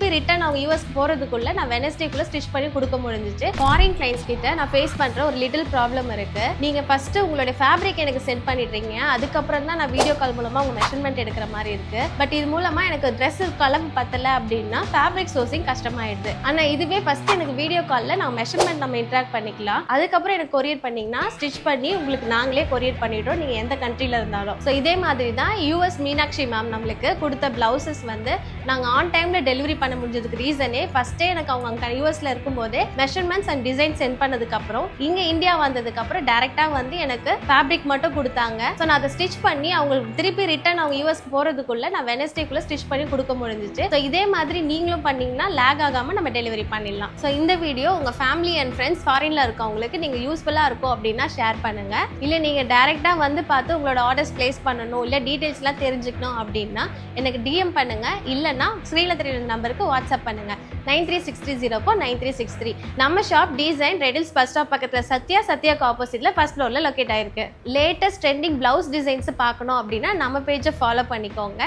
திருப்பி ரிட்டர்ன் அவங்க யூஎஸ்க்கு போகிறதுக்குள்ள நான் வெனஸ்டேக்குள்ளே ஸ்டிச் பண்ணி கொடுக்க முடிஞ்சிச்சு. ஃபாரின் கிளைண்ட்ஸ் கிட்ட நான் ஃபேஸ் பண்ணுற ஒரு லிட்டில் ப்ராப்ளம் இருக்குது. நீங்கள் ஃபஸ்ட்டு உங்களுடைய ஃபேப்ரிக் எனக்கு சென்ட் பண்ணிடுறீங்க, அதுக்கப்புறம் தான் நான் வீடியோ கால் மூலமாக உங்கள் மெஷர்மெண்ட் எடுக்கிற மாதிரி இருக்குது. பட் இது மூலமாக எனக்கு ட்ரெஸ் கலர் பத்தலை அப்படின்னா ஃபேப்ரிக் சோர்சிங் கஷ்டமாயிடுது. ஆனால் இதுவே ஃபஸ்ட்டு எனக்கு வீடியோ காலில் நான் மெஷர்மெண்ட் நம்ம இன்ட்ராக்ட் பண்ணிக்கலாம், அதுக்கப்புறம் எனக்கு கொரியர் பண்ணிங்கன்னா ஸ்டிச் பண்ணி உங்களுக்கு நாங்களே கொரியர் பண்ணிடுறோம், நீங்கள் எந்த கண்ட்ரியில் இருந்தாலும். ஸோ இதே மாதிரி தான் யூஎஸ் மீனாட்சி மேம் நம்மளுக்கு கொடுத்த பிளவுசஸ் வந்து நாங்கள் ஆன் டைமில் டெலிவரி பண்ண முடிஞ்சதுக்கு ரீசனே ஃபஸ்ட்டே எனக்கு அவங்க அங்கே யூஎஸில் இருக்கும்போதே மெஷர்மெண்ட்ஸ் அண்ட் டிசைன் சென்ட் பண்ணதுக்கப்புறம் இங்கே இந்தியா வந்ததுக்கப்புறம் டேரெக்டாக வந்து எனக்கு ஃபேப்ரிக் மட்டும் கொடுத்தாங்க. ஸோ நான் அதை ஸ்டிச் பண்ணி அவங்களுக்கு திருப்பி ரிட்டர்ன் அவங்க யூஎஸ்க்கு போகிறதுக்குள்ளே நான் வெனஸ்டேக்குள்ளே ஸ்டிச் பண்ணி கொடுக்க முடிஞ்சிச்சு. ஸோ இதே மாதிரி நீங்களும் பண்ணிங்கன்னா லேக் ஆகாமல் நம்ம டெலிவரி பண்ணிடலாம். ஸோ இந்த வீடியோ உங்கள் ஃபேமிலி அண்ட் ஃப்ரெண்ட்ஸ் ஃபாரினில் இருக்கவங்களுக்கு நீங்கள் யூஸ்ஃபுல்லாக இருக்கும் அப்படின்னா ஷேர் பண்ணுங்கள். இல்லை நீங்கள் டேரெக்டாக வந்து பார்த்து உங்களோட ஆர்டர்ஸ் பிளேஸ் பண்ணணும், இல்லை டீட்டெயில்ஸ்லாம் தெரிஞ்சுக்கணும் அப்படின்னா எனக்கு டிஎம் பண்ணுங்கள், இல்லைனா ஸ்க்ரீனில் தெரியுற நம்பருக்கு வாட்ஸ்அப் பண்ணுங்கள் 9363049363. நம்ம shop design riddles bus stop பக்கத்தில் சத்யாக்கு ஆப்போசிட்டில் ஃபர்ஸ்ட் ஃப்ளோரில் லொக்கேட் ஆயிருக்கு. லேட்டஸ்ட் ட்ரெண்டிங் பிளவுஸ் டிசைன்ஸ் பார்க்கணும் அப்படின்னா நம்ம பேஜை ஃபாலோ பண்ணிக்கோங்க.